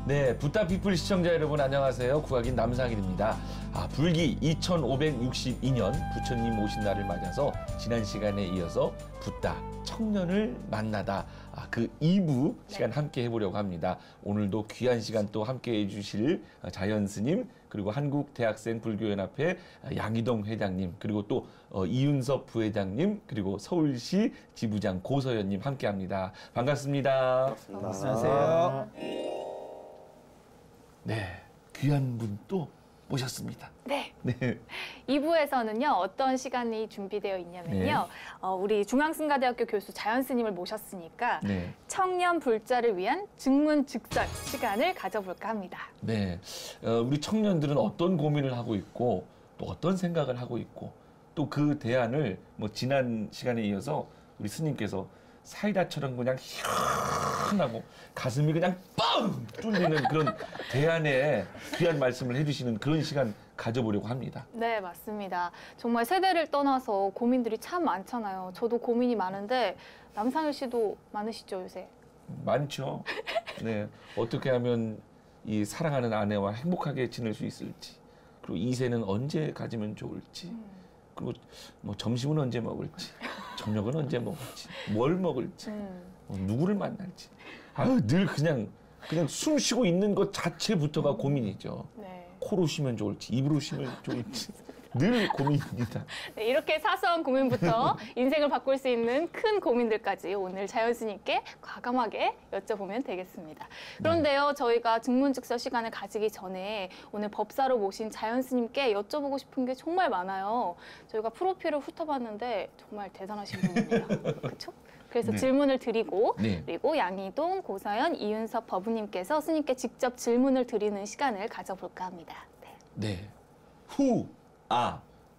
네, 붓다피플 시청자 여러분 안녕하세요. 국악인 남상일입니다. 불기 2562년 부처님 오신 날을 맞아서 지난 시간에 이어서 붓다 청년을 만나다 그 2부 시간 함께 해보려고 합니다. 오늘도 귀한 시간 또 함께 해주실 자연 스님, 그리고 한국대학생 불교연합회 양희동 회장님, 그리고 또 이윤섭 부회장님, 그리고 서울시 지부장 고서연님 함께합니다. 반갑습니다. 안녕하세요. 네, 귀한 분 또 모셨습니다. 네. 네. 2부에서는요, 어떤 시간이 준비되어 있냐면요. 우리 중앙승가대학교 교수 자연 스님을 모셨으니까 네. 청년 불자를 위한 증문즉설 시간을 가져볼까 합니다. 네. 우리 청년들은 어떤 고민을 하고 있고 또 어떤 생각을 하고 있고 또 그 대안을 뭐 지난 시간에 이어서 우리 스님께서 사이다처럼 그냥 희한하고 가슴이 그냥 뻥 뚫리는 그런 대안에 귀한 말씀을 해주시는 그런 시간 가져보려고 합니다. 네, 맞습니다. 정말 세대를 떠나서 고민들이 참 많잖아요. 저도 고민이 많은데 남상일 씨도 많으시죠, 요새? 많죠. 네. 어떻게 하면 이 사랑하는 아내와 행복하게 지낼 수 있을지, 그리고 이세는 언제 가지면 좋을지, 그리고 뭐 점심은 언제 먹을지, 저녁은 언제 먹을지, 뭘 먹을지, 누구를 만날지. 늘 그냥 숨 쉬고 있는 것 자체부터가 고민이죠. 네. 코로 쉬면 좋을지, 입으로 쉬면 좋을지. 늘 고민입니다. 네, 이렇게 사소한 고민부터 인생을 바꿀 수 있는 큰 고민들까지 오늘 자연 스님께 과감하게 여쭤보면 되겠습니다. 그런데요, 저희가 증문즉설 시간을 가지기 전에 오늘 법사로 모신 자연 스님께 여쭤보고 싶은 게 정말 많아요. 저희가 프로필을 훑어봤는데 정말 대단하신 분입니다. 그렇죠? 그래서 네. 질문을 드리고 네. 그리고 양희동, 고서연, 이윤섭 법우님께서 스님께 직접 질문을 드리는 시간을 가져볼까 합니다. 네. 네.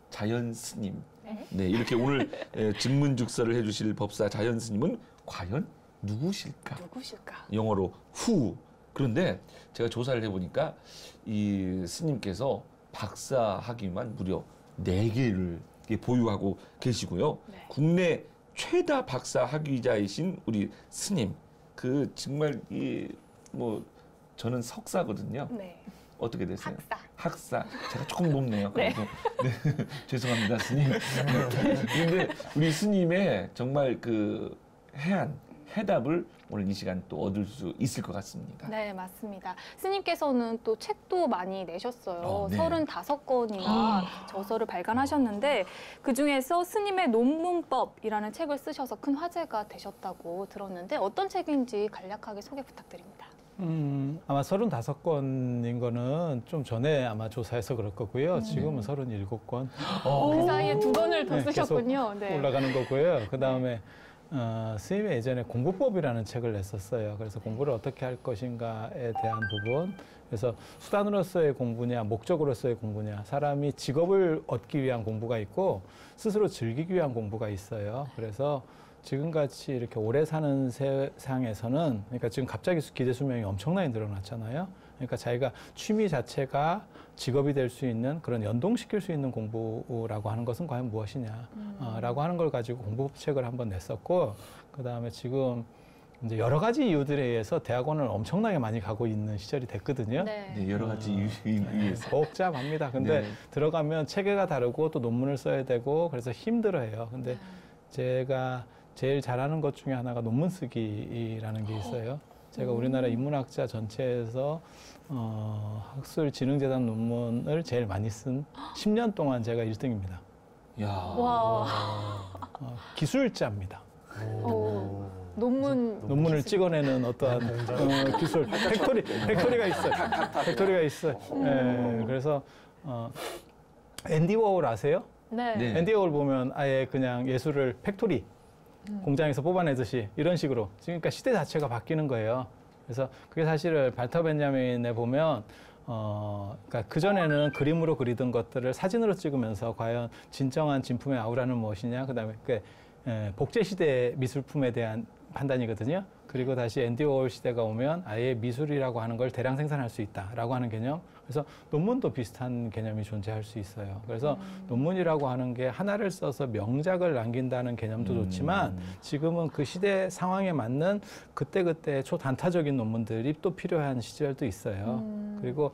자연 스님. 네. 네, 이렇게 오늘 증문즉설을 해주실 법사 자연 스님은 과연 누구실까? 누구실까? 영어로 who. 그런데 제가 조사를 해보니까 이 스님께서 박사 학위만 무려 4개를 보유하고 계시고요. 네. 국내 최다 박사 학위자이신 우리 스님. 그 정말 저는 석사거든요. 네. 어떻게 되세요? 학사. 제가 조금 높네요. 네. 네. 죄송합니다, 스님. 그런데 우리 스님의 정말 그 해답을 오늘 이 시간 또 얻을 수 있을 것 같습니다. 네, 맞습니다. 스님께서는 또 책도 많이 내셨어요. 네. 35권이나 저서를 발간하셨는데 그중에서 스님의 논문법이라는 책을 쓰셔서 큰 화제가 되셨다고 들었는데 어떤 책인지 간략하게 소개 부탁드립니다. 아마 35건인 거는 좀 전에 아마 조사해서 그럴 거고요. 지금은 37건. 그 사이에 2권을 더 네, 쓰셨군요. 계속 네. 올라가는 거고요. 그 다음에 스님이 예전에 공부법이라는 책을 냈었어요. 그래서 공부를 어떻게 할 것인가에 대한 부분. 그래서 수단으로서의 공부냐, 목적으로서의 공부냐. 사람이 직업을 얻기 위한 공부가 있고 스스로 즐기기 위한 공부가 있어요. 그래서 지금같이 이렇게 오래 사는 세상에서는, 그러니까 지금 갑자기 기대 수명이 엄청나게 늘어났잖아요. 그러니까 자기가 취미 자체가 직업이 될 수 있는 그런 연동시킬 수 있는 공부라고 하는 것은 과연 무엇이냐, 라고 하는 걸 가지고 공부책을 한번 냈었고, 그 다음에 지금 이제 여러 가지 이유들에 의해서 대학원을 엄청나게 많이 가고 있는 시절이 됐거든요. 네. 네, 여러 가지 이유에 의해서. 복잡합니다. 근데 네. 들어가면 체계가 다르고 또 논문을 써야 되고 그래서 힘들어해요. 근데 제가 제일 잘하는 것 중에 하나가 논문 쓰기라는 게 있어요. 제가 우리나라 인문학자 전체에서 학술진흥재단 논문을 제일 많이 쓴 10년 동안 제가 1등입니다. 야. 와. 기술자입니다. 논문을 찍어내는 어떠한 기술, 팩토리가 있어요. 팩토리가 있어요. 네, 그래서 앤디 워홀 아세요? 네. 네. 앤디 워홀 보면 아예 그냥 예술을 팩토리, 공장에서 뽑아내듯이 이런 식으로 그러니까 시대 자체가 바뀌는 거예요. 그래서 그게 사실은 발터 벤자민에 보면 그러니까 그전에는 그림으로 그리던 것들을 사진으로 찍으면서 과연 진정한 진품의 아우라는 무엇이냐, 그다음에 복제시대 미술품에 대한 판단이거든요. 그리고 다시 앤디 워홀 시대가 오면 아예 미술이라고 하는 걸 대량 생산할 수 있다라고 하는 개념. 그래서 논문도 비슷한 개념이 존재할 수 있어요. 그래서 논문이라고 하는 게 하나를 써서 명작을 남긴다는 개념도 좋지만 지금은 그 시대 상황에 맞는 그때그때 초단타적인 논문들이 또 필요한 시절도 있어요. 그리고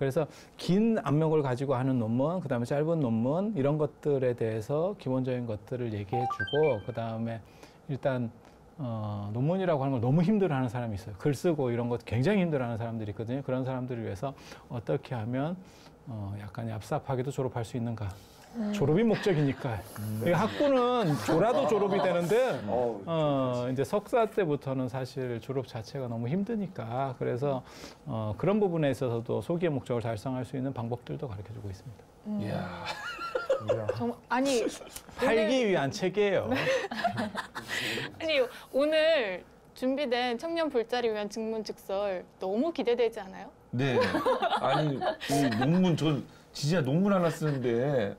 그래서 긴 압력을 가지고 하는 논문, 그다음에 짧은 논문 이런 것들에 대해서 기본적인 것들을 얘기해주고 그다음에 일단 논문이라고 하는 걸 너무 힘들어하는 사람이 있어요. 글 쓰고 이런 것 굉장히 힘들어하는 사람들이 있거든요. 그런 사람들을 위해서 어떻게 하면 약간 얍삽하게도 졸업할 수 있는가. 졸업이 목적이니까. 학부는 졸아도 졸업이 되는데 이제 석사 때부터는 사실 졸업 자체가 너무 힘드니까 그래서 그런 부분에 있어서도 소기의 목적을 달성할 수 있는 방법들도 가르쳐주고 있습니다. 이야. 정말, 아니 팔기 위한 책이에요. 아니 오늘 준비된 청년 불자를 위한 증문즉설 너무 기대되지 않아요? 네. 아니 이 논문 전 진짜 논문 하나 쓰는데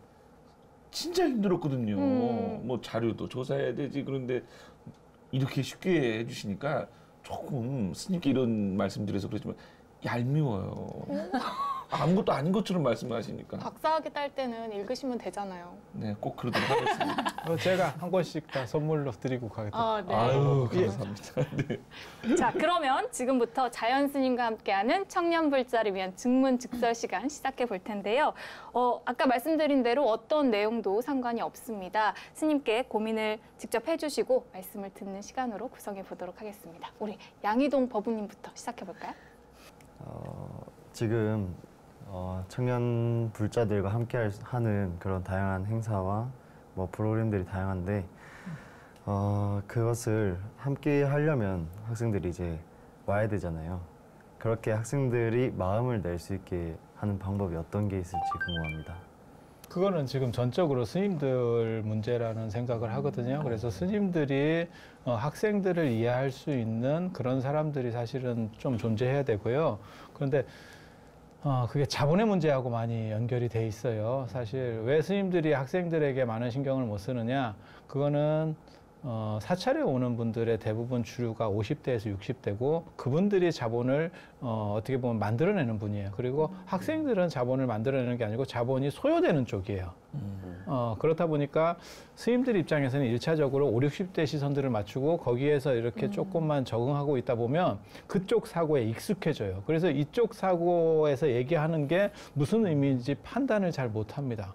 진짜 힘들었거든요. 뭐 자료도 조사해야 되지. 그런데 이렇게 쉽게 해주시니까 조금 스님께 이런 말씀드려서 그렇지만 얄미워요. 아무것도 아닌 것처럼 말씀하시니까. 박사학위 딸 때는 읽으시면 되잖아요. 네, 꼭 그러도록 하겠습니다. 제가 한 권씩 다 선물로 드리고 가겠습니다. 아, 네. 아유, 감사합니다. 네. 자, 그러면 지금부터 자연 스님과 함께하는 청년 불자를 위한 증문즉설 시간 시작해 볼 텐데요. 아까 말씀드린 대로 어떤 내용도 상관이 없습니다. 스님께 고민을 직접 해주시고 말씀을 듣는 시간으로 구성해 보도록 하겠습니다. 우리 양희동 법우님부터 시작해 볼까요? 지금 청년 불자들과 함께 하는 그런 다양한 행사와 뭐 프로그램들이 다양한데 그것을 함께 하려면 학생들이 이제 와야 되잖아요. 그렇게 학생들이 마음을 낼 수 있게 하는 방법이 어떤 게 있을지 궁금합니다. 그거는 지금 전적으로 스님들 문제라는 생각을 하거든요. 그래서 스님들이 학생들을 이해할 수 있는 그런 사람들이 사실은 좀 존재해야 되고요. 그런데 그게 자본의 문제하고 많이 연결이 돼 있어요. 사실 왜 스님들이 학생들에게 많은 신경을 못 쓰느냐? 그거는 사찰에 오는 분들의 대부분 주류가 50대에서 60대고 그분들이 자본을 어떻게 보면 만들어내는 분이에요. 그리고 학생들은 자본을 만들어내는 게 아니고 자본이 소요되는 쪽이에요. 그렇다 보니까 스님들 입장에서는 1차적으로 5, 60대 시선들을 맞추고 거기에서 이렇게 조금만 적응하고 있다 보면 그쪽 사고에 익숙해져요. 그래서 이쪽 사고에서 얘기하는 게 무슨 의미인지 판단을 잘 못합니다.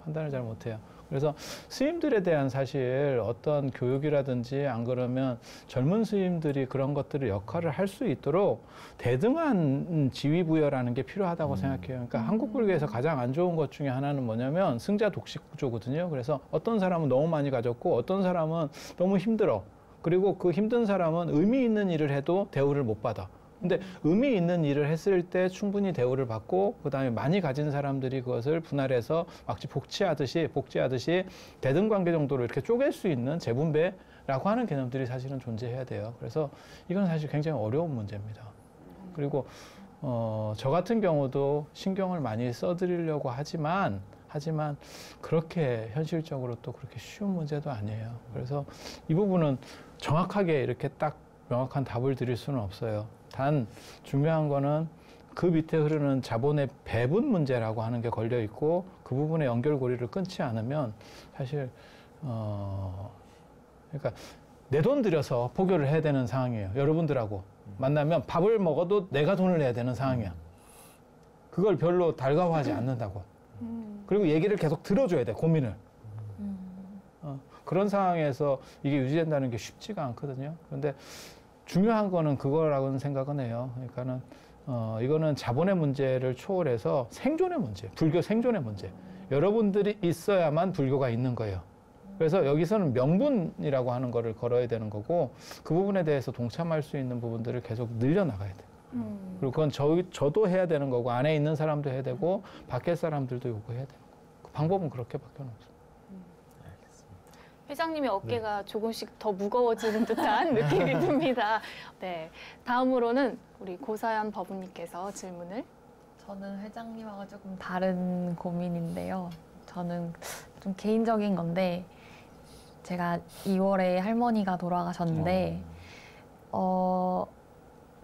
판단을 잘 못해요. 그래서 스님들에 대한 사실 어떤 교육이라든지 안 그러면 젊은 스님들이 그런 것들을 역할을 할 수 있도록 대등한 지위부여라는 게 필요하다고 생각해요. 그러니까 한국 불교에서 가장 안 좋은 것 중에 하나는 뭐냐면 승자 독식 구조거든요. 그래서 어떤 사람은 너무 많이 가졌고 어떤 사람은 너무 힘들어. 그리고 그 힘든 사람은 의미 있는 일을 해도 대우를 못 받아. 근데 의미 있는 일을 했을 때 충분히 대우를 받고 그다음에 많이 가진 사람들이 그것을 분할해서 마치 복지하듯이 대등 관계 정도로 이렇게 쪼갤 수 있는 재분배라고 하는 개념들이 사실은 존재해야 돼요. 그래서 이건 사실 굉장히 어려운 문제입니다. 그리고 저 같은 경우도 신경을 많이 써드리려고 하지만 그렇게 현실적으로 또 그렇게 쉬운 문제도 아니에요. 그래서 이 부분은 정확하게 이렇게 딱 명확한 답을 드릴 수는 없어요. 단 중요한 거는 그 밑에 흐르는 자본의 배분 문제라고 하는 게 걸려 있고 그 부분의 연결고리를 끊지 않으면 사실 그러니까 내 돈 들여서 포교를 해야 되는 상황이에요. 여러분들하고 만나면 밥을 먹어도 내가 돈을 내야 되는 상황이야. 그걸 별로 달가워하지 않는다고. 그리고 얘기를 계속 들어줘야 돼, 고민을. 그런 상황에서 이게 유지된다는 게 쉽지가 않거든요. 그런데 중요한 거는 그거라고는 생각은 해요. 그러니까는 이거는 자본의 문제를 초월해서 생존의 문제, 불교 생존의 문제. 여러분들이 있어야만 불교가 있는 거예요. 그래서 여기서는 명분이라고 하는 거를 걸어야 되는 거고 그 부분에 대해서 동참할 수 있는 부분들을 계속 늘려나가야 돼요. 그리고 그건 저도 해야 되는 거고 안에 있는 사람도 해야 되고 밖에 사람들도 요구해야 되는 거고 그 방법은 그렇게밖에 없어요. 회장님의 어깨가 조금씩 더 무거워지는 듯한 느낌이 듭니다. 네, 다음으로는 우리 고사연 법우님께서 질문을. 저는 회장님하고 조금 다른 고민인데요. 저는 좀 개인적인 건데 제가 2월에 할머니가 돌아가셨는데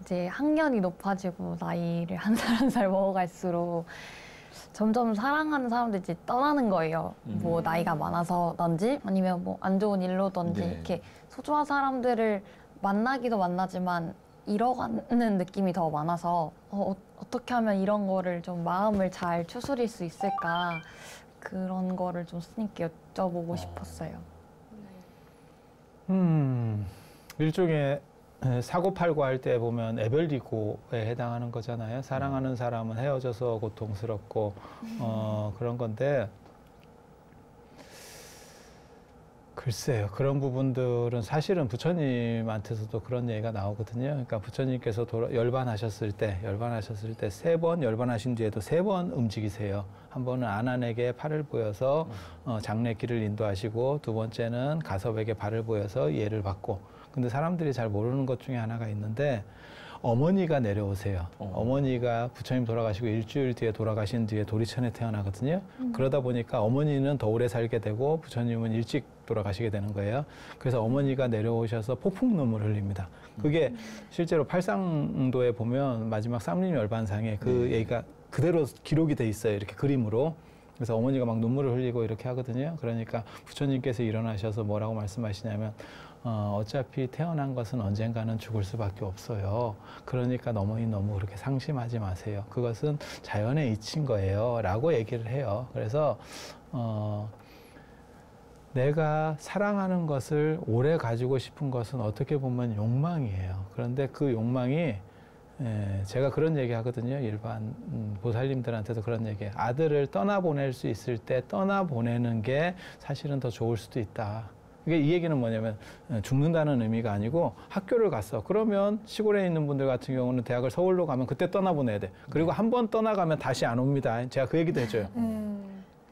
이제 학년이 높아지고 나이를 한 살 한 살 먹어갈수록 점점 사랑하는 사람들이 이제 떠나는 거예요. 뭐 나이가 많아서든지 아니면 뭐 안 좋은 일로든지 네. 이렇게 소중한 사람들을 만나기도 만나지만 잃어가는 느낌이 더 많아서 어떻게 하면 이런 거를 좀 마음을 잘 추스릴 수 있을까 그런 거를 좀 스님께 여쭤보고 싶었어요. 일종의 사고팔고 할 때 보면 애별리고에 해당하는 거잖아요. 사랑하는 사람은 헤어져서 고통스럽고 그런 건데 글쎄요. 그런 부분들은 사실은 부처님한테서도 그런 얘기가 나오거든요. 그러니까 부처님께서 열반하셨을 때 3번 열반하신 뒤에도 3번 움직이세요. 한 번은 아난에게 팔을 보여서 장례길을 인도하시고 두 번째는 가섭에게 발을 보여서 예를 받고 근데 사람들이 잘 모르는 것 중에 하나가 있는데 어머니가 내려오세요. 어머니가 부처님 돌아가시고 일주일 뒤에 돌아가신 뒤에 도리천에 태어나거든요. 그러다 보니까 어머니는 더 오래 살게 되고 부처님은 일찍 돌아가시게 되는 거예요. 그래서 어머니가 내려오셔서 폭풍 눈물을 흘립니다. 그게 실제로 팔상도에 보면 마지막 삼림열반상에 그 얘기가 그대로 기록이 돼 있어요. 이렇게 그림으로. 그래서 어머니가 막 눈물을 흘리고 이렇게 하거든요. 그러니까 부처님께서 일어나셔서 뭐라고 말씀하시냐면 어차피 태어난 것은 언젠가는 죽을 수밖에 없어요. 그러니까 너무 그렇게 상심하지 마세요. 그것은 자연의 이치인 거예요. 라고 얘기를 해요. 그래서 내가 사랑하는 것을 오래 가지고 싶은 것은 어떻게 보면 욕망이에요. 그런데 그 욕망이 제가 그런 얘기 하거든요. 일반 보살님들한테도 그런 얘기. 아들을 떠나보낼 수 있을 때 떠나보내는 게 사실은 더 좋을 수도 있다. 이게 이 얘기는 뭐냐면 죽는다는 의미가 아니고 학교를 갔어. 그러면 시골에 있는 분들 같은 경우는 대학을 서울로 가면 그때 떠나보내야 돼. 그리고 한 번 떠나가면 다시 안 옵니다. 제가 그 얘기도 해줘요.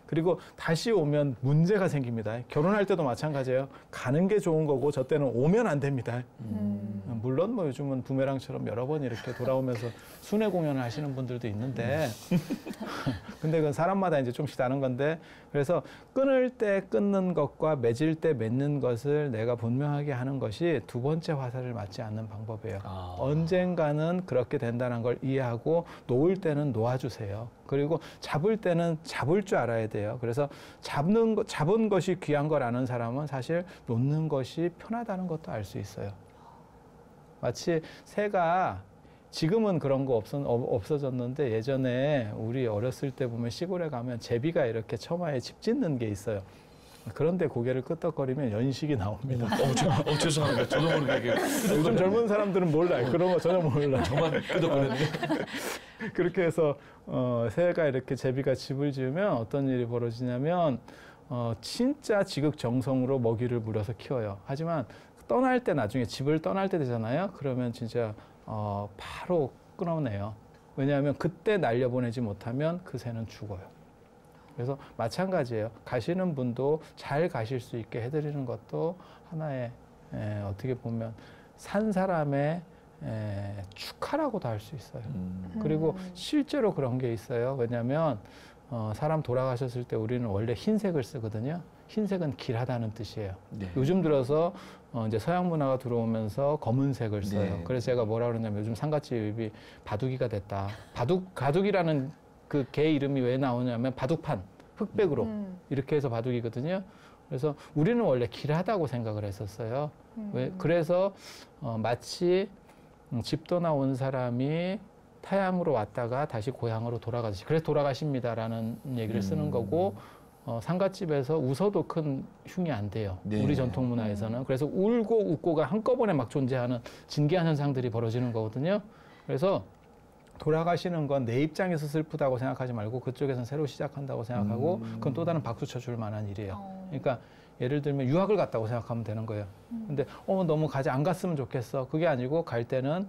그리고 다시 오면 문제가 생깁니다. 결혼할 때도 마찬가지예요. 가는 게 좋은 거고 저 때는 오면 안 됩니다. 물론 뭐 요즘은 부메랑처럼 여러 번 이렇게 돌아오면서 순회 공연을 하시는 분들도 있는데 근데 그건 사람마다 이제 좀씩 다른 건데 그래서 끊을 때 끊는 것과 맺을 때 맺는 것을 내가 분명하게 하는 것이 두 번째 화살을 맞지 않는 방법이에요. 언젠가는 그렇게 된다는 걸 이해하고 놓을 때는 놓아주세요. 그리고 잡을 때는 잡을 줄 알아야 돼요. 그래서 잡은 것이 귀한 걸 아는 사람은 사실 놓는 것이 편하다는 것도 알 수 있어요. 마치 새가 지금은 그런 거 없어졌는데 예전에 우리 어렸을 때 보면 시골에 가면 제비가 이렇게 처마에 집 짓는 게 있어요. 그런데 고개를 끄덕거리면 연식이 나옵니다. 죄송합니다. 저도 모르게 요즘 젊은 사람들은 몰라요. 그런 거 전혀 몰라요. 저만 끄덕거렸네. 그렇게 해서 새가 이렇게 제비가 집을 지으면 어떤 일이 벌어지냐면 진짜 지극정성으로 먹이를 물여서 키워요. 하지만 떠날 때 나중에 집을 떠날 때 되잖아요. 그러면 진짜 바로 끊어내요. 왜냐하면 그때 날려보내지 못하면 그 새는 죽어요. 그래서 마찬가지예요. 가시는 분도 잘 가실 수 있게 해드리는 것도 하나의 어떻게 보면 산 사람의 축하라고도 할 수 있어요. 그리고 실제로 그런 게 있어요. 왜냐하면 사람 돌아가셨을 때 우리는 원래 흰색을 쓰거든요. 흰색은 길하다는 뜻이에요. 네. 요즘 들어서 이제 서양 문화가 들어오면서 검은색을 써요. 네. 그래서 제가 뭐라 그러냐면 요즘 상가집이 바둑이가 됐다. 가둑이라는 그 개 이름이 왜 나오냐면 바둑판, 흑백으로 이렇게 해서 바둑이거든요. 그래서 우리는 원래 길하다고 생각을 했었어요. 그래서 마치 집 떠나온 사람이 타향으로 왔다가 다시 고향으로 돌아가듯이 그래서 돌아가십니다라는 얘기를 쓰는 거고 상갓집에서 웃어도 큰 흉이 안 돼요. 네. 우리 전통 문화에서는. 그래서 울고 웃고가 한꺼번에 막 존재하는 진기한 현상들이 벌어지는 거거든요. 그래서 돌아가시는 건 내 입장에서 슬프다고 생각하지 말고 그쪽에서는 새로 시작한다고 생각하고 그건 또 다른 박수 쳐줄 만한 일이에요. 그러니까 예를 들면 유학을 갔다고 생각하면 되는 거예요. 근데 너무 안 갔으면 좋겠어. 그게 아니고 갈 때는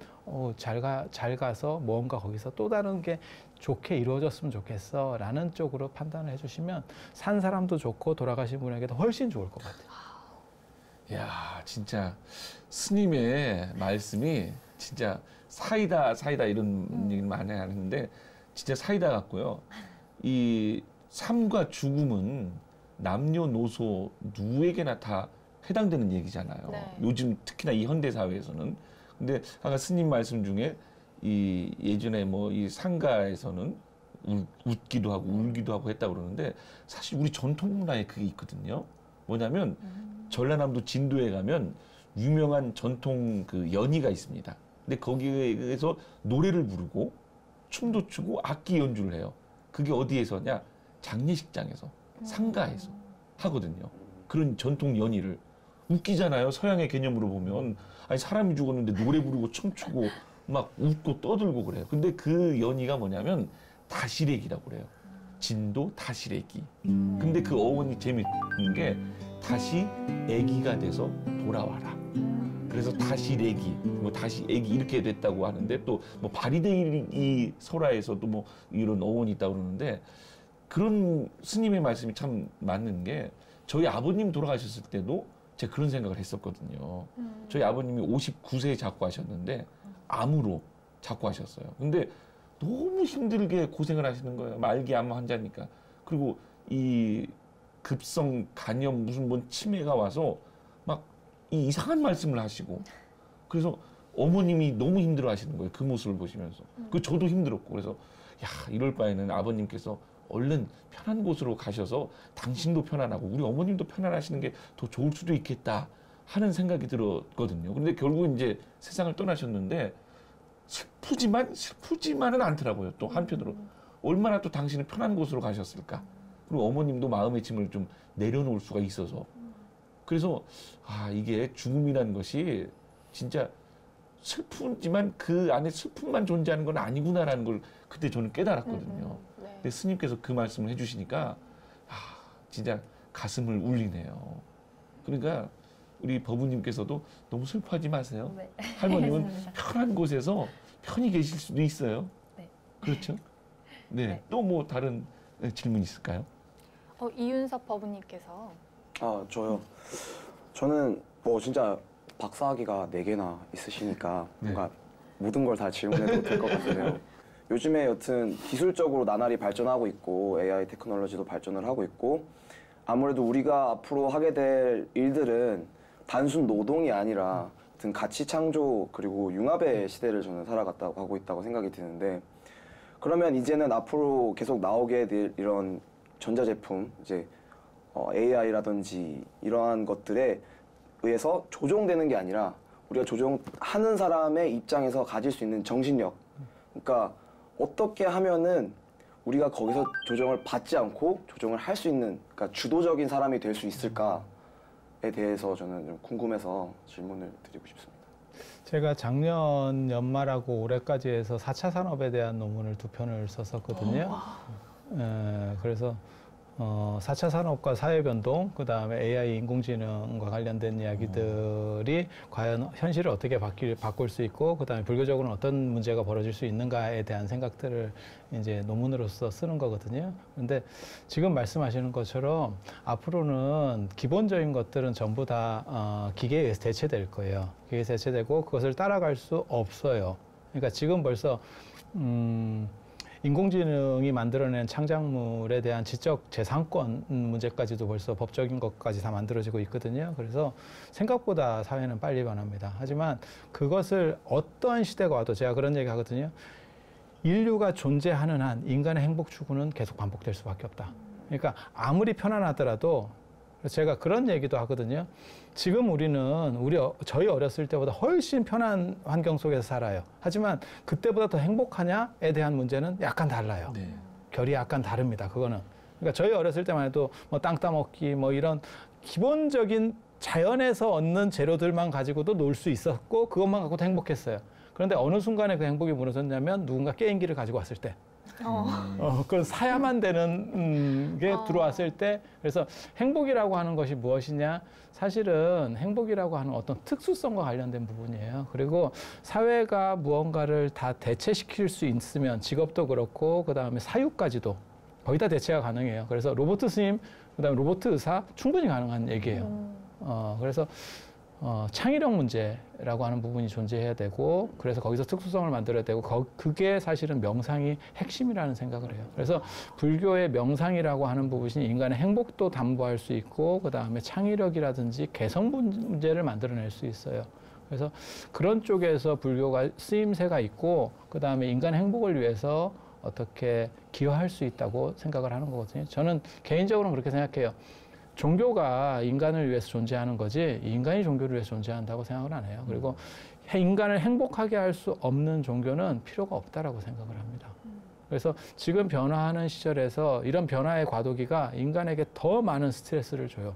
잘 가서 뭔가 거기서 또 다른 게 좋게 이루어졌으면 좋겠어 라는 쪽으로 판단을 해주시면 산 사람도 좋고 돌아가신 분에게도 훨씬 좋을 것 같아요. 야, 진짜 스님의 말씀이 진짜 사이다 이런 얘기를 많이 하는데 진짜 사이다 같고요. 이 삶과 죽음은 남녀노소 누구에게나 다 해당되는 얘기잖아요. 네. 요즘 특히나 이 현대 사회에서는 근데 아까 스님 말씀 중에 이 예전에 뭐 이 상가에서는 웃기도 하고 울기도 하고 했다고 그러는데 사실 우리 전통 문화에 그게 있거든요. 뭐냐면 전라남도 진도에 가면 유명한 전통 그 연희가 있습니다. 근데 거기에서 노래를 부르고 춤도 추고 악기 연주를 해요. 그게 어디에서냐? 장례식장에서, 상가에서 하거든요. 그런 전통 연희를. 웃기잖아요. 서양의 개념으로 보면. 아니 사람이 죽었는데 노래 부르고 춤추고 막 웃고 떠들고 그래요. 근데 그 연희가 뭐냐면 다시래기라고 그래요. 진도 다시래기. 근데 그 어원이 재밌는 게 다시 애기가 돼서 돌아와라. 그래서 다시래기, 뭐 다시 애기 이렇게 됐다고 하는데 또 뭐 바리데이 설화에서도 뭐 이런 어원이 있다고 그러는데 그런 스님의 말씀이 참 맞는 게 저희 아버님 돌아가셨을 때도 제가 그런 생각을 했었거든요. 저희 아버님이 59세에 작고하셨는데 암으로 작고하셨어요. 근데 너무 힘들게 고생을 하시는 거예요. 말기암 환자니까. 그리고 이 급성 간염 무슨 뭔 치매가 와서 막 이 이상한 말씀을 하시고 그래서 어머님이 너무 힘들어 하시는 거예요. 그 모습을 보시면서. 그 저도 힘들었고 그래서 야 이럴 바에는 아버님께서 얼른 편한 곳으로 가셔서 당신도 편안하고 우리 어머님도 편안하시는 게 더 좋을 수도 있겠다 하는 생각이 들었거든요. 그런데 결국 이제 세상을 떠나셨는데 슬프지만은 않더라고요. 또 한편으로 얼마나 또 당신은 편한 곳으로 가셨을까. 그리고 어머님도 마음의 짐을 좀 내려놓을 수가 있어서 그래서 아 이게 죽음이라는 것이 진짜 슬프지만 그 안에 슬픔만 존재하는 건 아니구나라는 걸 그때 저는 깨달았거든요. 네. 근데 스님께서 그 말씀을 해주시니까 아 진짜 가슴을 울리네요. 그러니까 우리 법우님께서도 너무 슬퍼하지 마세요. 네. 할머님은 알겠습니다. 편한 곳에서 편히 계실 수도 있어요. 네. 그렇죠? 네. 네. 또 뭐 다른 질문 있을까요? 이윤석 법우님께서 아, 저요. 저는 뭐 진짜 박사학위가 4개나 있으시니까 뭔가 모든 걸 다 질문해도 될 것 같은데요. 요즘에 여튼 기술적으로 나날이 발전하고 있고 AI 테크놀로지도 발전을 하고 있고 아무래도 우리가 앞으로 하게 될 일들은 단순 노동이 아니라 어떤 가치 창조 그리고 융합의 시대를 저는 살아갔다고 하고 있다고 생각이 드는데 그러면 이제는 앞으로 계속 나오게 될 이런 전자제품 이제 AI라든지 이러한 것들에 의해서 조종되는 게 아니라 우리가 조종하는 사람의 입장에서 가질 수 있는 정신력 그러니까 어떻게 하면은 우리가 거기서 조정을 받지 않고 조정을 할 수 있는 그러니까 주도적인 사람이 될 수 있을까에 대해서 저는 좀 궁금해서 질문을 드리고 싶습니다. 제가 작년 연말하고 올해까지 해서 4차 산업에 대한 논문을 2편을 썼었거든요. 그래서 4차 산업과 사회변동, 그 다음에 AI 인공지능과 관련된 이야기들이 과연 현실을 어떻게 바꿀 수 있고, 그 다음에 불교적으로는 어떤 문제가 벌어질 수 있는가에 대한 생각들을 이제 논문으로서 쓰는 거거든요. 근데 지금 말씀하시는 것처럼 앞으로는 기본적인 것들은 전부 다 기계에 의해서 대체될 거예요. 기계에 대체되고 그것을 따라갈 수 없어요. 그러니까 지금 벌써 인공지능이 만들어낸 창작물에 대한 지적 재산권 문제까지도 벌써 법적인 것까지 다 만들어지고 있거든요. 그래서 생각보다 사회는 빨리 변합니다. 하지만 그것을 어떠한 시대가 와도 제가 그런 얘기 하거든요. 인류가 존재하는 한 인간의 행복 추구는 계속 반복될 수밖에 없다. 그러니까 아무리 편안하더라도 제가 그런 얘기도 하거든요. 지금 우리는 저희 어렸을 때보다 훨씬 편한 환경 속에서 살아요. 하지만 그때보다 더 행복하냐에 대한 문제는 약간 달라요. 네. 결이 약간 다릅니다. 그거는. 그러니까 저희 어렸을 때만 해도 뭐 땅 따먹기 뭐 이런 기본적인 자연에서 얻는 재료들만 가지고도 놀 수 있었고 그것만 갖고도 행복했어요. 그런데 어느 순간에 그 행복이 무너졌냐면 누군가 게임기를 가지고 왔을 때. 그건 사야만 되는 게 들어왔을 때 그래서 행복이라고 하는 것이 무엇이냐 사실은 행복이라고 하는 어떤 특수성과 관련된 부분이에요. 그리고 사회가 무언가를 다 대체시킬 수 있으면 직업도 그렇고 그다음에 사유까지도 거의 다 대체가 가능해요. 그래서 로봇 스님 그다음에 로봇 의사 충분히 가능한 얘기예요. 그래서 창의력 문제라고 하는 부분이 존재해야 되고 그래서 거기서 특수성을 만들어야 되고 그게 사실은 명상이 핵심이라는 생각을 해요. 그래서 불교의 명상이라고 하는 부분이 인간의 행복도 담보할 수 있고 그 다음에 창의력이라든지 개성 문제를 만들어낼 수 있어요. 그래서 그런 쪽에서 불교가 쓰임새가 있고 그다음에 인간의 행복을 위해서 어떻게 기여할 수 있다고 생각을 하는 거거든요. 저는 개인적으로는 그렇게 생각해요. 종교가 인간을 위해서 존재하는 거지 인간이 종교를 위해서 존재한다고 생각을 안 해요. 그리고 인간을 행복하게 할 수 없는 종교는 필요가 없다라고 생각을 합니다. 그래서 지금 변화하는 시절에서 이런 변화의 과도기가 인간에게 더 많은 스트레스를 줘요.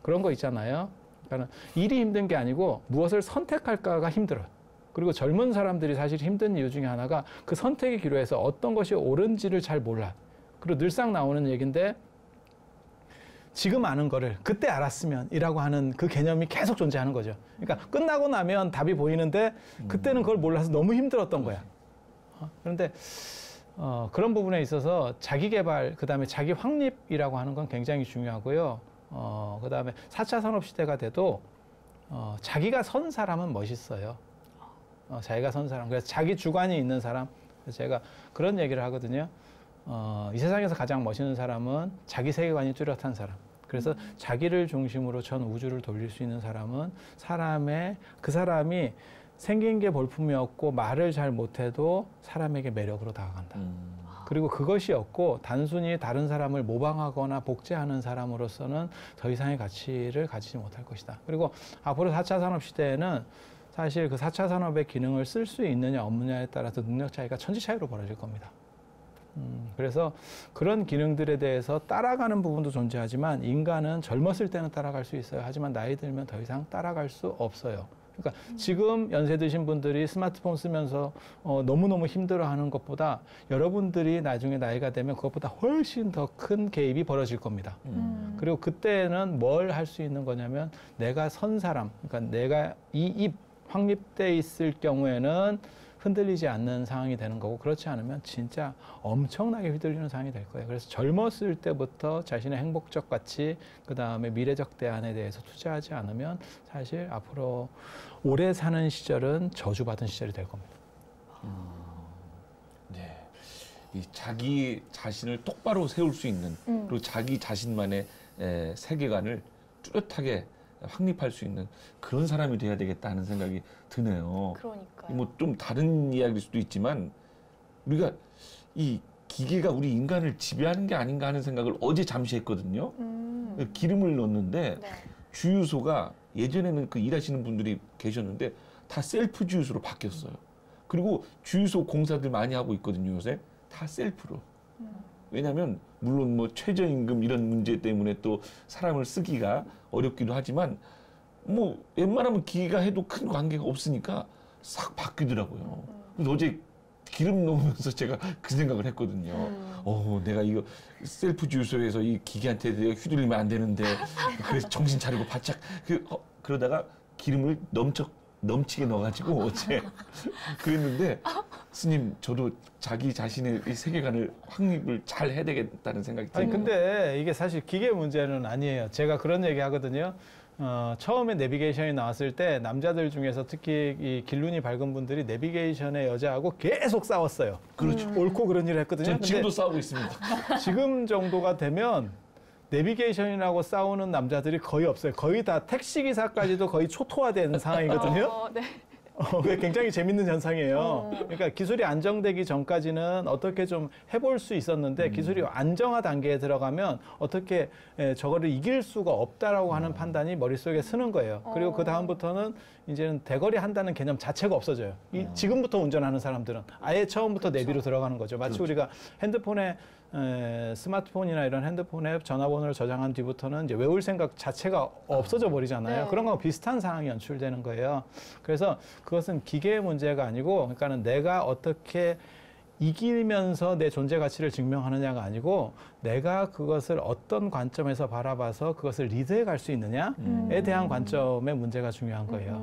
그런 거 있잖아요. 그러니까 일이 힘든 게 아니고 무엇을 선택할까가 힘들어요. 그리고 젊은 사람들이 사실 힘든 이유 중에 하나가 그 선택의 기로에서 어떤 것이 옳은지를 잘 몰라. 그리고 늘상 나오는 얘기인데 지금 아는 거를 그때 알았으면 이라고 하는 그 개념이 계속 존재하는 거죠. 그러니까 끝나고 나면 답이 보이는데 그때는 그걸 몰라서 너무 힘들었던 거야. 그런데 그런 부분에 있어서 자기 개발, 그 다음에 자기 확립이라고 하는 건 굉장히 중요하고요. 그 다음에 4차 산업시대가 돼도 자기가 선 사람은 멋있어요. 자기가 선 사람. 그래서 자기 주관이 있는 사람. 그래서 제가 그런 얘기를 하거든요. 이 세상에서 가장 멋있는 사람은 자기 세계관이 뚜렷한 사람. 그래서 자기를 중심으로 전 우주를 돌릴 수 있는 사람은 그 사람이 생긴 게 볼품이었고 말을 잘 못해도 사람에게 매력으로 다가간다. 그리고 그것이 없고 단순히 다른 사람을 모방하거나 복제하는 사람으로서는 더 이상의 가치를 가지지 못할 것이다. 그리고 앞으로 4차 산업 시대에는 사실 그 4차 산업의 기능을 쓸 수 있느냐 없느냐에 따라서 능력 차이가 천지 차이로 벌어질 겁니다. 그래서 그런 기능들에 대해서 따라가는 부분도 존재하지만 인간은 젊었을 때는 따라갈 수 있어요. 하지만 나이 들면 더 이상 따라갈 수 없어요. 그러니까 지금 연세 드신 분들이 스마트폰 쓰면서 너무너무 힘들어하는 것보다 여러분들이 나중에 나이가 되면 그것보다 훨씬 더 큰 개입이 벌어질 겁니다. 그리고 그때는 뭘 할 수 있는 거냐면 내가 선 사람, 그러니까 내가 이 확립돼 있을 경우에는 흔들리지 않는 상황이 되는 거고 그렇지 않으면 진짜 엄청나게 휘둘리는 상황이 될 거예요. 그래서 젊었을 때부터 자신의 행복적 가치, 그다음에 미래적 대안에 대해서 투자하지 않으면 사실 앞으로 오래 사는 시절은 저주받은 시절이 될 겁니다. 네. 이 자기 자신을 똑바로 세울 수 있는 그리고 자기 자신만의 세계관을 뚜렷하게 확립할 수 있는 그런 사람이 돼야 되겠다 하는 생각이 드네요. 그러니까요. 뭐 좀 다른 이야기일 수도 있지만 우리가 이 기계가 우리 인간을 지배하는 게 아닌가 하는 생각을 어제 잠시 했거든요. 기름을 넣었는데 네. 주유소가 예전에는 그 일하시는 분들이 계셨는데 다 셀프 주유소로 바뀌었어요. 그리고 주유소 공사들 많이 하고 있거든요, 요새. 다 셀프로. 왜냐하면 물론 뭐 최저임금 이런 문제 때문에 또 사람을 쓰기가 어렵기도 하지만 뭐 웬만하면 기계가 해도 큰 관계가 없으니까 싹 바뀌더라고요. 그래서 어제 기름 넣으면서 제가 그 생각을 했거든요. 내가 이거 셀프 주유소에서 이 기계한테 내가 휘둘리면 안 되는데 그래서 정신 차리고 바짝 그러다가 기름을 넘치게 넣어가지고 어제 그랬는데 스님 저도 자기 자신의 이 세계관을 확립을 잘 해야 되겠다는 생각이 아니 들어요. 근데 이게 사실 기계 문제는 아니에요. 제가 그런 얘기 하거든요. 처음에 내비게이션이 나왔을 때 남자들 중에서 특히 이 길눈이 밝은 분들이 내비게이션의 여자하고 계속 싸웠어요. 그렇죠. 옳고 그런 일을 했거든요. 전 근데 지금도 싸우고 있습니다. 지금 정도가 되면 내비게이션이라고 싸우는 남자들이 거의 없어요. 거의 다 택시기사까지도 거의 초토화된 상황이거든요. 네. 그게 굉장히 재밌는 현상이에요. 그러니까 기술이 안정되기 전까지는 어떻게 좀 해볼 수 있었는데 기술이 안정화 단계에 들어가면 어떻게 저거를 이길 수가 없다라고 하는 판단이 머릿속에 쓰는 거예요. 그리고 그 다음부터는 이제는 대거리 한다는 개념 자체가 없어져요. 지금부터 운전하는 사람들은 아예 처음부터 내비로 들어가는 거죠. 마치 우리가 핸드폰에 스마트폰이나 이런 핸드폰에 전화번호를 저장한 뒤부터는 이제 외울 생각 자체가 없어져 버리잖아요. 네. 그런 거랑 비슷한 상황이 연출되는 거예요. 그래서 그것은 기계의 문제가 아니고, 그러니까는 내가 어떻게 이기면서 내 존재 가치를 증명하느냐가 아니고 내가 그것을 어떤 관점에서 바라봐서 그것을 리드해 갈 수 있느냐에 대한 관점의 문제가 중요한 거예요.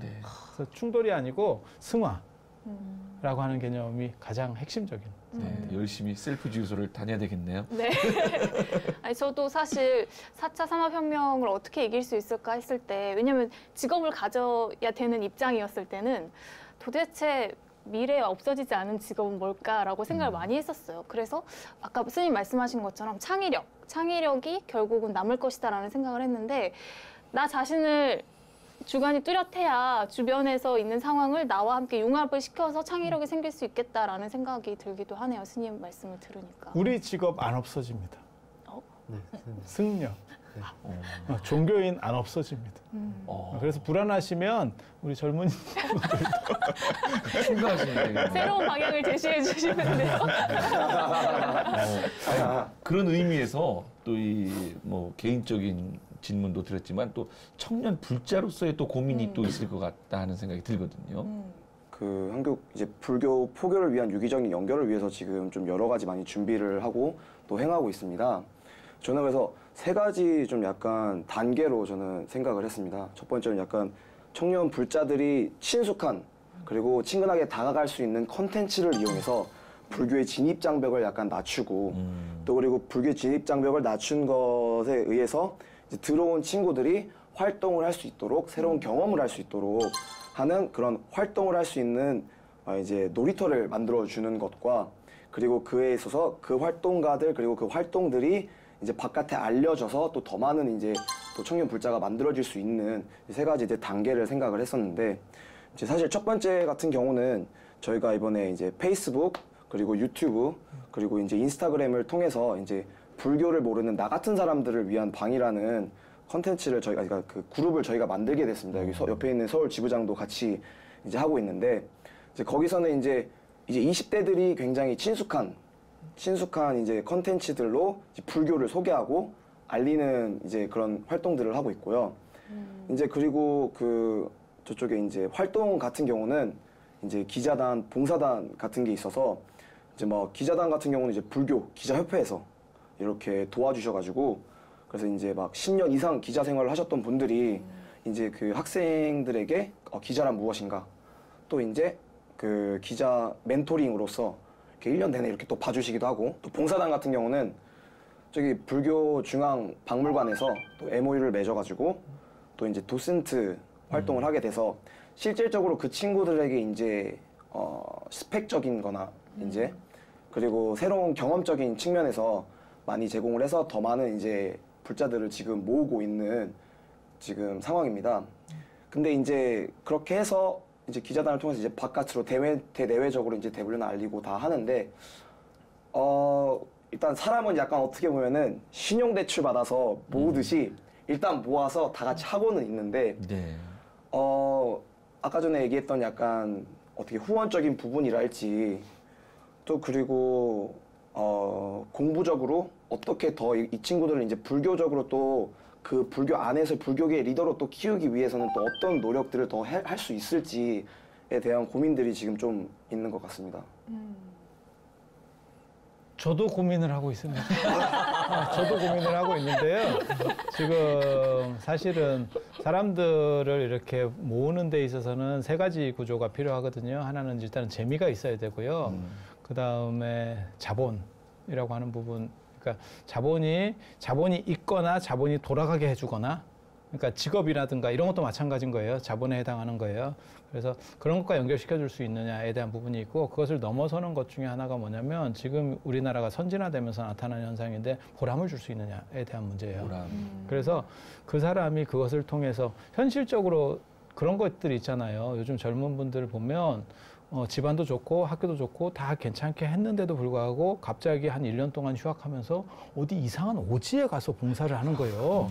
네. 그래서 충돌이 아니고 승화라고 하는 개념이 가장 핵심적인. 네, 열심히 셀프 주유소를 다녀야 되겠네요. 네. 아니, 저도 사실 4차 산업혁명을 어떻게 이길 수 있을까 했을 때, 왜냐면 직업을 가져야 되는 입장이었을 때는 도대체 미래에 없어지지 않은 직업은 뭘까라고 생각을 많이 했었어요. 그래서 아까 스님 말씀하신 것처럼 창의력이 결국은 남을 것이다라는 생각을 했는데, 나 자신을 주관이 뚜렷해야 주변에서 있는 상황을 나와 함께 융합을 시켜서 창의력이 생길 수 있겠다라는 생각이 들기도 하네요. 스님 말씀을 들으니까. 우리 직업 안 없어집니다. 네. 승려. 종교인 안 없어집니다. 그래서 불안하시면 우리 젊은 생각하시는데 새로운 방향을 제시해 주시는데요. 그런 의미에서 또 이 뭐 개인적인 질문도 드렸지만 또 청년 불자로서의 또 고민이 또 있을 것 같다 하는 생각이 들거든요. 그 한국 이제 불교 포교를 위한 유기적인 연결을 위해서 지금 좀 여러 가지 많이 준비를 하고 또 행하고 있습니다. 저는 그래서 세 가지 좀 약간 단계로 저는 생각을 했습니다. 첫 번째는 약간 청년 불자들이 친숙한 그리고 친근하게 다가갈 수 있는 컨텐츠를 이용해서 불교의 진입 장벽을 약간 낮추고 또 그리고 불교의 진입 장벽을 낮춘 것에 의해서 이제 들어온 친구들이 활동을 할 수 있도록 새로운 경험을 할 수 있도록 하는 그런 활동을 할 수 있는 이제 놀이터를 만들어 주는 것과 그리고 그에 있어서 그 활동가들 그리고 그 활동들이 이제 바깥에 알려져서 또 더 많은 이제 또 청년 불자가 만들어질 수 있는 세 가지 이제 단계를 생각을 했었는데 이제 사실 첫 번째 같은 경우는 저희가 이번에 이제 페이스북 그리고 유튜브 그리고 이제 인스타그램을 통해서 이제 불교를 모르는 나 같은 사람들을 위한 방이라는 컨텐츠를 저희가 그러니까 그 그룹을 저희가 만들게 됐습니다. 여기 옆에 있는 서울 지부장도 같이 이제 하고 있는데 이제 거기서는 이제 20대들이 굉장히 친숙한 이제 컨텐츠들로 이제 불교를 소개하고 알리는 이제 그런 활동들을 하고 있고요. 이제 그리고 그 저쪽에 이제 활동 같은 경우는 이제 기자단, 봉사단 같은 게 있어서 이제 뭐 기자단 같은 경우는 이제 불교 기자협회에서 이렇게 도와주셔가지고 그래서 이제 막 10년 이상 기자 생활을 하셨던 분들이 이제 그 학생들에게 기자란 무엇인가 또 이제 그 기자 멘토링으로서 이렇게 1년 내내 이렇게 또 봐주시기도 하고 또 봉사단 같은 경우는 저기 불교 중앙 박물관에서 또 MOU를 맺어가지고 또 이제 도슨트 활동을 하게 돼서 실질적으로 그 친구들에게 이제 스펙적인 거나 이제 그리고 새로운 경험적인 측면에서 많이 제공을 해서 더 많은 이제 불자들을 지금 모으고 있는 지금 상황입니다. 근데 이제 그렇게 해서 이제 기자단을 통해서 이제 바깥으로 대내외적으로 이제 대불련을 알리고 다 하는데 일단 사람은 약간 어떻게 보면은 신용대출 받아서 모으듯이 일단 모아서 다 같이 하고는 있는데 네. 아까 전에 얘기했던 약간 어떻게 후원적인 부분이랄지 또 그리고 공부적으로 어떻게 더 이 친구들을 이제 불교적으로 또 그 불교 안에서 불교계의 리더로 또 키우기 위해서는 또 어떤 노력들을 더 할 수 있을지에 대한 고민들이 지금 좀 있는 것 같습니다. 저도 고민을 하고 있습니다. 저도 고민을 하고 있는데요. 지금 사실은 사람들을 이렇게 모으는 데 있어서는 세 가지 구조가 필요하거든요. 하나는 일단은 재미가 있어야 되고요. 그 다음에 자본이라고 하는 부분. 그러니까 자본이 있거나 자본이 돌아가게 해주거나 그러니까 직업이라든가 이런 것도 마찬가지인 거예요. 자본에 해당하는 거예요. 그래서 그런 것과 연결시켜 줄 수 있느냐에 대한 부분이 있고 그것을 넘어서는 것 중에 하나가 뭐냐면 지금 우리나라가 선진화되면서 나타나는 현상인데 보람을 줄 수 있느냐에 대한 문제예요. 그래서 그 사람이 그것을 통해서 현실적으로 그런 것들이 있잖아요. 요즘 젊은 분들 보면 집안도 좋고 학교도 좋고 다 괜찮게 했는데도 불구하고 갑자기 한 1년 동안 휴학하면서 어디 이상한 오지에 가서 봉사를 하는 거예요.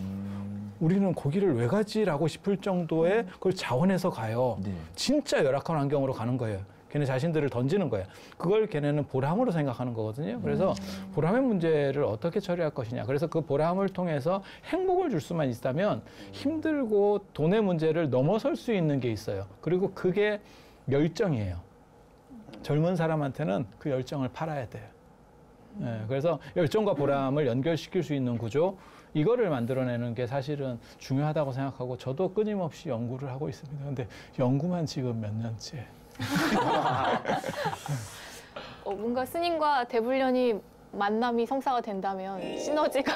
우리는 거기를 왜 가지라고 싶을 정도의 그걸 자원해서 가요. 네. 진짜 열악한 환경으로 가는 거예요. 걔네 자신들을 던지는 거예요. 그걸 걔네는 보람으로 생각하는 거거든요. 그래서 보람의 문제를 어떻게 처리할 것이냐. 그래서 그 보람을 통해서 행복을 줄 수만 있다면 힘들고 돈의 문제를 넘어설 수 있는 게 있어요. 그리고 그게 열정이에요. 젊은 사람한테는 그 열정을 팔아야 돼요. 네, 그래서 열정과 보람을 연결시킬 수 있는 구조, 이거를 만들어내는 게 사실은 중요하다고 생각하고 저도 끊임없이 연구를 하고 있습니다. 근데 연구만 지금 몇 년째. 뭔가 스님과 대불련이 만남이 성사가 된다면 시너지가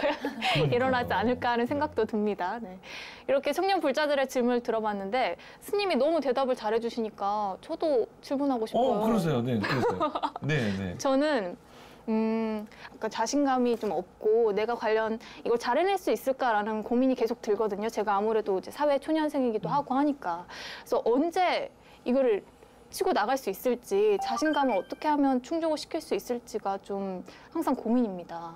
일어나지 않을까 하는 생각도 듭니다. 네. 이렇게 청년 불자들의 질문을 들어봤는데 스님이 너무 대답을 잘해주시니까 저도 질문하고 싶어요. 그러세요. 네, 그러세요. 네, 네. 저는 약간 자신감이 좀 없고 내가 과연 이걸 잘 해낼 수 있을까라는 고민이 계속 들거든요. 제가 아무래도 이제 사회 초년생이기도 하고 하니까. 그래서 언제 이거를 치고 나갈 수 있을지, 자신감을 어떻게 하면 충족을 시킬 수 있을지가 좀 항상 고민입니다.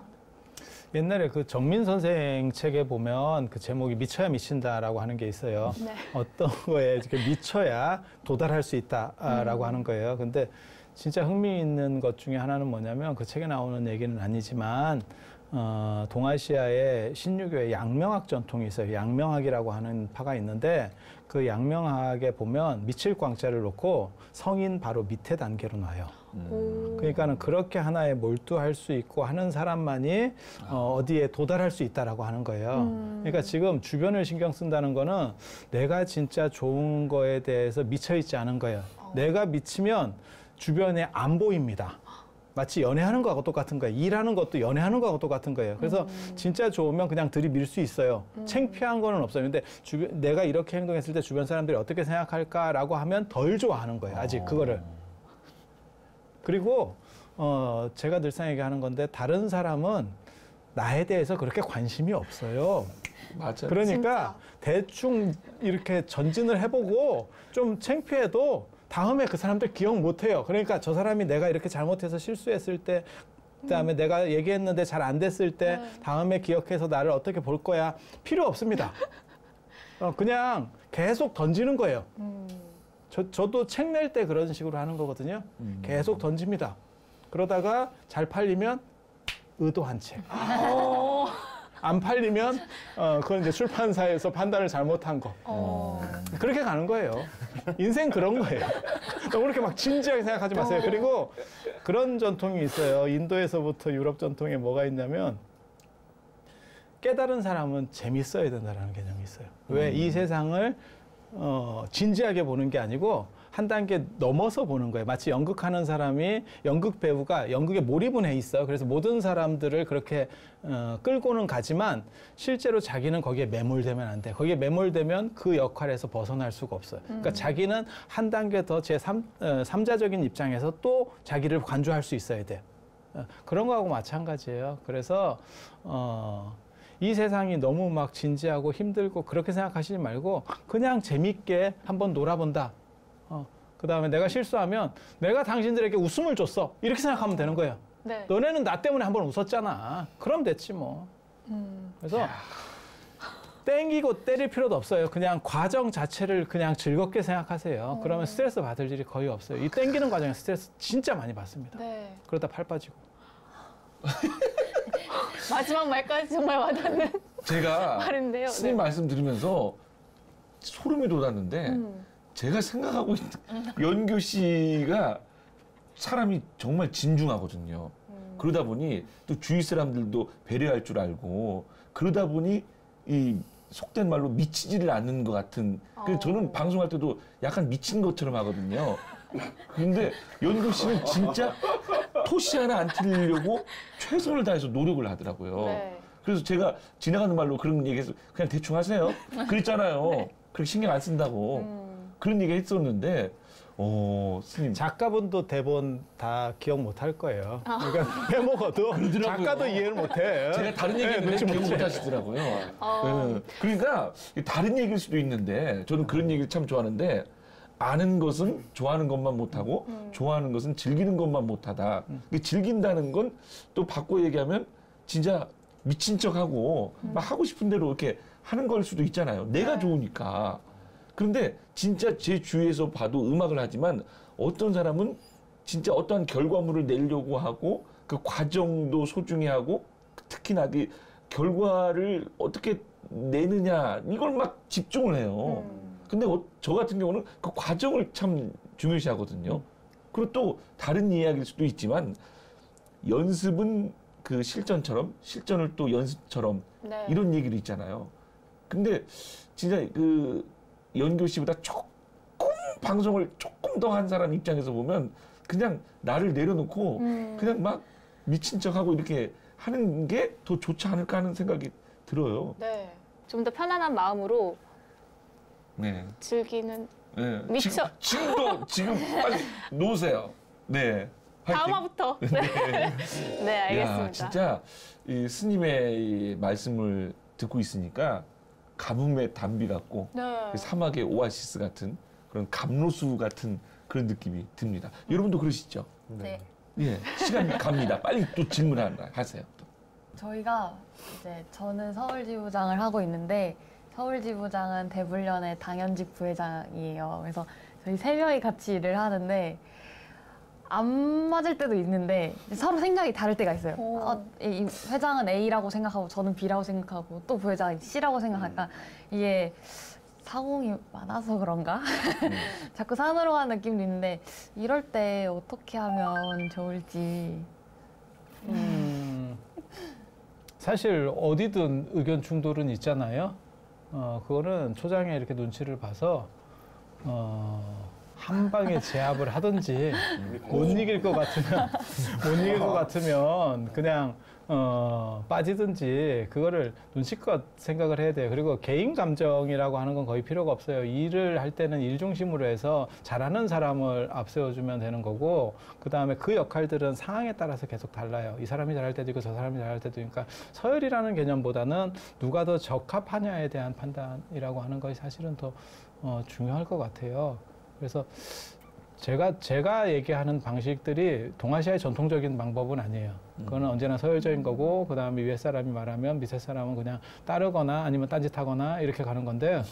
옛날에 그 정민 선생 책에 보면 그 제목이 미쳐야 미친다라고 하는 게 있어요. 네. 어떤 거에 이렇게 미쳐야 도달할 수 있다라고 하는 거예요. 근데 진짜 흥미있는 것 중에 하나는 뭐냐면 그 책에 나오는 얘기는 아니지만 동아시아의 신유교의 양명학 전통이 있어요. 양명학이라고 하는 파가 있는데 그 양명학에 보면 미칠 광자를 놓고 성인 바로 밑에 단계로 놔요. 그러니까는 그렇게 하나에 몰두할 수 있고 하는 사람만이 어디에 도달할 수 있다라고 하는 거예요. 그러니까 지금 주변을 신경 쓴다는 거는 내가 진짜 좋은 거에 대해서 미쳐 있지 않은 거예요. 내가 미치면 주변에 안 보입니다. 마치 연애하는 거하고 똑같은 거예요. 일하는 것도 연애하는 거하고 똑같은 거예요. 그래서 진짜 좋으면 그냥 들이밀 수 있어요. 창피한 거는 없어요. 근데 내가 이렇게 행동했을 때 주변 사람들이 어떻게 생각할까라고 하면 덜 좋아하는 거예요. 아직 그거를. 그리고 제가 늘상 얘기하는 건데 다른 사람은 나에 대해서 그렇게 관심이 없어요. 맞아요. 그러니까 대충 이렇게 전진을 해보고 좀 창피해도 다음에 그 사람들 기억 못해요. 그러니까 저 사람이 내가 이렇게 잘못해서 실수했을 때, 그다음에 내가 얘기했는데 잘 안 됐을 때 다음에 기억해서 나를 어떻게 볼 거야. 필요 없습니다. 그냥 계속 던지는 거예요. 저도 책 낼 때 그런 식으로 하는 거거든요. 계속 던집니다. 그러다가 잘 팔리면 의도한 책. 안 팔리면 그건 이제 출판사에서 판단을 잘못한 거. 그렇게 가는 거예요. 인생 그런 거예요. 너무 그렇게 막 진지하게 생각하지 마세요. 그리고 그런 전통이 있어요. 인도에서부터 유럽 전통에 뭐가 있냐면 깨달은 사람은 재밌어야 된다는 개념이 있어요. 왜 이 세상을 진지하게 보는 게 아니고 한 단계 넘어서 보는 거예요. 마치 연극하는 사람이 연극 배우가 연극에 몰입은 해 있어요. 그래서 모든 사람들을 그렇게 끌고는 가지만 실제로 자기는 거기에 매몰되면 안 돼. 거기에 매몰되면 그 역할에서 벗어날 수가 없어요. 그러니까 자기는 한 단계 더 제3자적인 입장에서 또 자기를 관조할 수 있어야 돼. 그런 거하고 마찬가지예요. 그래서 이 세상이 너무 막 진지하고 힘들고 그렇게 생각하시지 말고 그냥 재밌게 한번 놀아본다. 그 다음에 내가 실수하면 내가 당신들에게 웃음을 줬어. 이렇게 생각하면 되는 거예요. 네. 너네는 나 때문에 한번 웃었잖아. 그럼 됐지 뭐. 그래서 땡기고 때릴 필요도 없어요. 그냥 과정 자체를 그냥 즐겁게 생각하세요. 그러면 스트레스 받을 일이 거의 없어요. 이 땡기는 과정에 스트레스 진짜 많이 받습니다. 네. 그러다 팔 빠지고. 마지막 말까지 정말 와닿는 제가 말인데요. 스님 네. 말씀 들으면서 소름이 돋았는데 제가 생각하고 있는 연교 씨가 사람이 정말 진중하거든요. 그러다 보니 또 주위 사람들도 배려할 줄 알고 그러다 보니 이 속된 말로 미치지를 않는 것 같은. 그래서 저는 방송할 때도 약간 미친 것처럼 하거든요. 근데 연교 씨는 진짜 토시 하나 안 틀리려고 최선을 다해서 노력을 하더라고요. 네. 그래서 제가 지나가는 말로 그런 얘기해서 그냥 대충 하세요. 그랬잖아요. 네. 그렇게 신경 안 쓴다고. 그런 얘기 했었는데, 스님. 작가분도 대본 다 기억 못 할 거예요. 그러니까 빼먹어도 그러더라고요. 작가도 이해를 못 해. 제가 다른 얘기했는데 기억 못 하시더라고요. 네. 그러니까 다른 얘기일 수도 있는데 저는 그런 얘기를 참 좋아하는데 아는 것은 좋아하는 것만 못하고 좋아하는 것은 즐기는 것만 못하다. 즐긴다는 건 또 바꿔 얘기하면 진짜 미친 척하고 막 하고 싶은 대로 이렇게 하는 걸 수도 있잖아요. 내가 좋으니까. 그런데 진짜 제 주위에서 봐도 음악을 하지만 어떤 사람은 진짜 어떠한 결과물을 내려고 하고 그 과정도 소중히 하고 특히나 그 결과를 어떻게 내느냐 이걸 막 집중을 해요. 근데 저 같은 경우는 그 과정을 참 중요시 하거든요. 그리고 또 다른 이야기일 수도 있지만 연습은 그 실전처럼 실전을 또 연습처럼 네. 이런 얘기도 있잖아요. 근데 진짜 그 연교 씨보다 조금 방송을 조금 더 한 사람 입장에서 보면 그냥 나를 내려놓고 그냥 막 미친 척하고 이렇게 하는 게 더 좋지 않을까 하는 생각이 들어요. 네. 좀 더 편안한 마음으로 네. 즐기는 네. 미쳐. 지금 빨리 놓으세요. 네. 다음화부터. 네. 네, 알겠습니다. 야, 진짜 이 스님의 이 말씀을 듣고 있으니까 가뭄의 단비 같고 네. 사막의 오아시스 같은 그런 감로수 같은 그런 느낌이 듭니다. 여러분도 그러시죠? 네. 예, 시간 갑니다. 빨리 또 질문 하나 하세요. 또. 저희가 이제 저는 서울지부장을 하고 있는데 서울지부장은 대불련의 당연직 부회장이에요. 그래서 저희 세 명이 같이 일을 하는데 안 맞을 때도 있는데 서로 생각이 다를 때가 있어요. 이 회장은 A라고 생각하고 저는 B라고 생각하고 또 부회장은 C라고 생각하니까 이게 사공이 많아서 그런가? 자꾸 산으로 가는 느낌도 있는데 이럴 때 어떻게 하면 좋을지. 사실 어디든 의견 충돌은 있잖아요. 그거는 초장에 이렇게 눈치를 봐서 한 방에 제압을 하든지 못 이길 것 같으면 그냥 빠지든지 그거를 눈치껏 생각을 해야 돼요. 그리고 개인 감정이라고 하는 건 거의 필요가 없어요. 일을 할 때는 일 중심으로 해서 잘하는 사람을 앞세워주면 되는 거고 그다음에 그 역할들은 상황에 따라서 계속 달라요. 이 사람이 잘할 때도 있고 저 사람이 잘할 때도 있고 그러니까 서열이라는 개념보다는 누가 더 적합하냐에 대한 판단이라고 하는 것이 사실은 더 중요할 것 같아요. 그래서 제가 얘기하는 방식들이 동아시아의 전통적인 방법은 아니에요. 그거는 언제나 서열적인 거고 그다음에 위에 사람이 말하면 밑에 사람은 그냥 따르거나 아니면 딴짓하거나 이렇게 가는 건데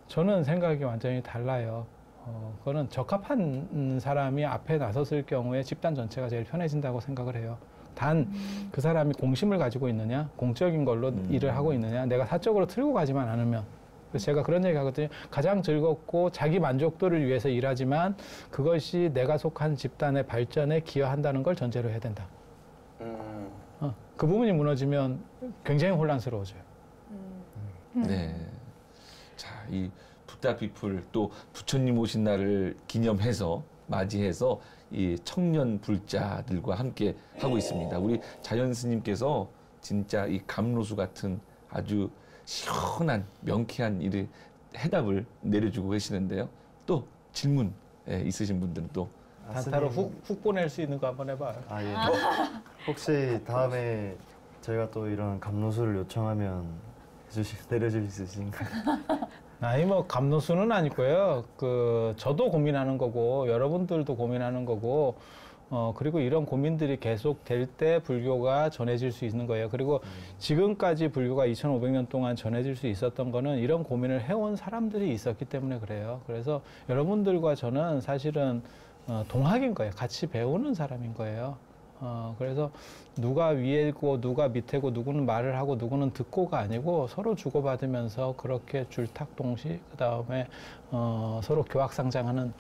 저는 생각이 완전히 달라요. 그거는 적합한 사람이 앞에 나섰을 경우에 집단 전체가 제일 편해진다고 생각을 해요. 단 그 사람이 공심을 가지고 있느냐, 공적인 걸로 일을 하고 있느냐, 내가 사적으로 틀고 가지만 않으면 그래서 제가 그런 얘기 하거든요. 가장 즐겁고 자기 만족도를 위해서 일하지만 그것이 내가 속한 집단의 발전에 기여한다는 걸 전제로 해야 된다. 그 부분이 무너지면 굉장히 혼란스러워져요. 네. 자, 이 붓다 피플 또 부처님 오신 날을 기념해서 맞이해서 이 청년 불자들과 함께 하고 있습니다. 우리 자연 스님께서 진짜 이 감로수 같은 아주 시원한 명쾌한 일의 해답을 내려주고 계시는데요. 또 질문 있으신 분들은 또 단타로 훅 보낼 수 있는 거 한번 해봐요. 아, 예. 혹시 다음에 저희가 또 이런 감로수를 요청하면 내려줄 수 있으신가요? 아니 뭐 감로수는 아니고요. 저도 고민하는 거고 여러분들도 고민하는 거고 그리고 이런 고민들이 계속 될 때 불교가 전해질 수 있는 거예요. 그리고 지금까지 불교가 2500년 동안 전해질 수 있었던 거는 이런 고민을 해온 사람들이 있었기 때문에 그래요. 그래서 여러분들과 저는 사실은 동학인 거예요. 같이 배우는 사람인 거예요. 그래서 누가 위에고 누가 밑에고 누구는 말을 하고 누구는 듣고가 아니고 서로 주고받으면서 그렇게 줄탁동시 그다음에 서로 교학상장하는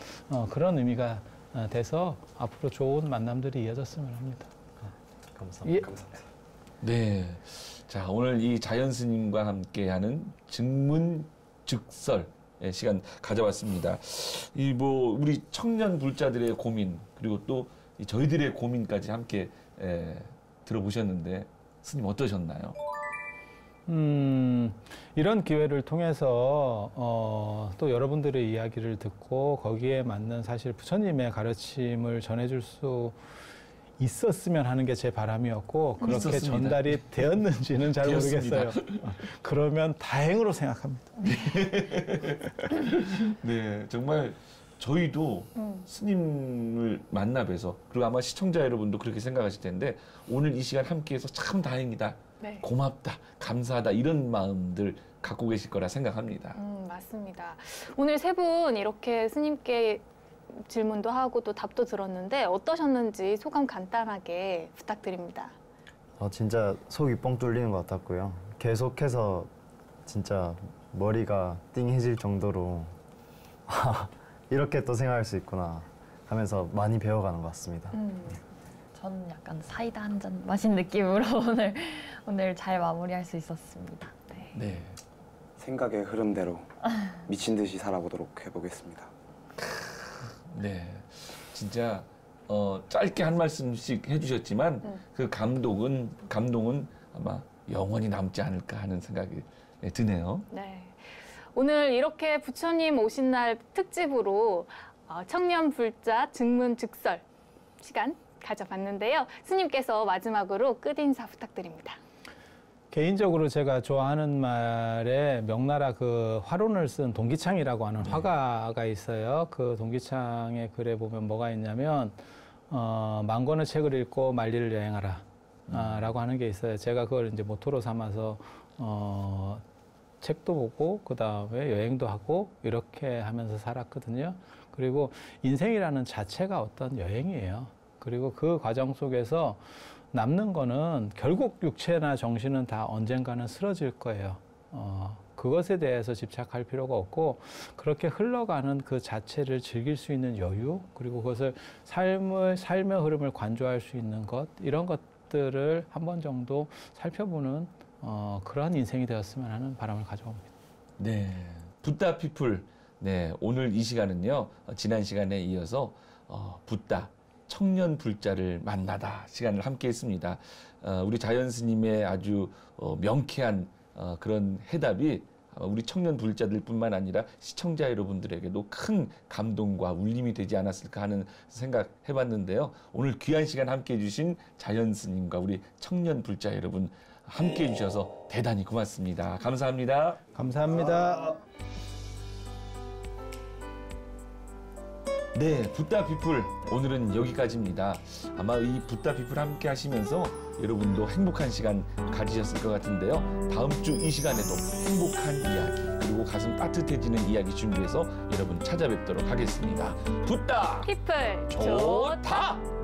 그런 의미가 돼서 앞으로 좋은 만남들이 이어졌으면 합니다. 감사합니다. 예. 감사합니다. 네. 자, 오늘 이 자연 스님과 함께하는 증문즉설 시간 가져왔습니다. 이 우리 청년 불자들의 고민 그리고 또 저희들의 고민까지 함께 들어보셨는데 스님 어떠셨나요? 이런 기회를 통해서 또 여러분들의 이야기를 듣고 거기에 맞는 사실 부처님의 가르침을 전해줄 수 있었으면 하는 게 제 바람이었고 그렇게 있었습니다. 전달이 되었는지는 잘 모르겠어요. 그러면 다행으로 생각합니다. 네, 정말 저희도 스님을 만나 뵈서 그리고 아마 시청자 여러분도 그렇게 생각하실 텐데 오늘 이 시간 함께해서 참 다행이다. 네. 고맙다, 감사하다 이런 마음들 갖고 계실 거라 생각합니다. 맞습니다. 오늘 세 분 이렇게 스님께 질문도 하고 또 답도 들었는데 어떠셨는지 소감 간단하게 부탁드립니다. 진짜 속이 뻥 뚫리는 것 같았고요. 계속해서 진짜 머리가 띵해질 정도로 이렇게 또 생각할 수 있구나 하면서 많이 배워가는 것 같습니다. 저는 약간 사이다 한 잔 마신 느낌으로 오늘 잘 마무리할 수 있었습니다. 네. 네. 생각의 흐름대로 미친 듯이 살아보도록 해보겠습니다. 네. 진짜 짧게 한 말씀씩 해주셨지만 그 감동은 아마 영원히 남지 않을까 하는 생각이 드네요. 네. 오늘 이렇게 부처님 오신 날 특집으로 청년 불자 증문즉설 시간 가져봤는데요. 스님께서 마지막으로 끝인사 부탁드립니다. 개인적으로 제가 좋아하는 말에 명나라 그 화론을 쓴 동기창이라고 하는 화가가 있어요. 그 동기창의 글에 보면 뭐가 있냐면 만 권의 책을 읽고 만리를 여행하라 라고 하는 게 있어요. 제가 그걸 이제 모토로 삼아서 책도 보고 그다음에 여행도 하고 이렇게 하면서 살았거든요. 그리고 인생이라는 자체가 어떤 여행이에요. 그리고 그 과정 속에서 남는 거는 결국 육체나 정신은 다 언젠가는 쓰러질 거예요. 그것에 대해서 집착할 필요가 없고 그렇게 흘러가는 그 자체를 즐길 수 있는 여유 그리고 그것을 삶의 흐름을 관조할 수 있는 것 이런 것들을 한 번 정도 살펴보는 그러한 인생이 되었으면 하는 바람을 가져옵니다. 네, 붓다 피플. 네, 오늘 이 시간은요. 지난 시간에 이어서 붓다 청년 불자를 만나다 시간을 함께 했습니다. 우리 자연 스님의 아주 명쾌한 그런 해답이 우리 청년 불자들뿐만 아니라 시청자 여러분들에게도 큰 감동과 울림이 되지 않았을까 하는 생각 해봤는데요. 오늘 귀한 시간 함께 해주신 자연 스님과 우리 청년 불자 여러분 함께 해주셔서 대단히 고맙습니다. 감사합니다. 감사합니다. 네, 붓다 피플 오늘은 여기까지입니다. 아마 이 붓다 피플 함께 하시면서 여러분도 행복한 시간 가지셨을 것 같은데요. 다음 주 이 시간에도 행복한 이야기 그리고 가슴 따뜻해지는 이야기 준비해서 여러분 찾아뵙도록 하겠습니다. 붓다 피플 좋다.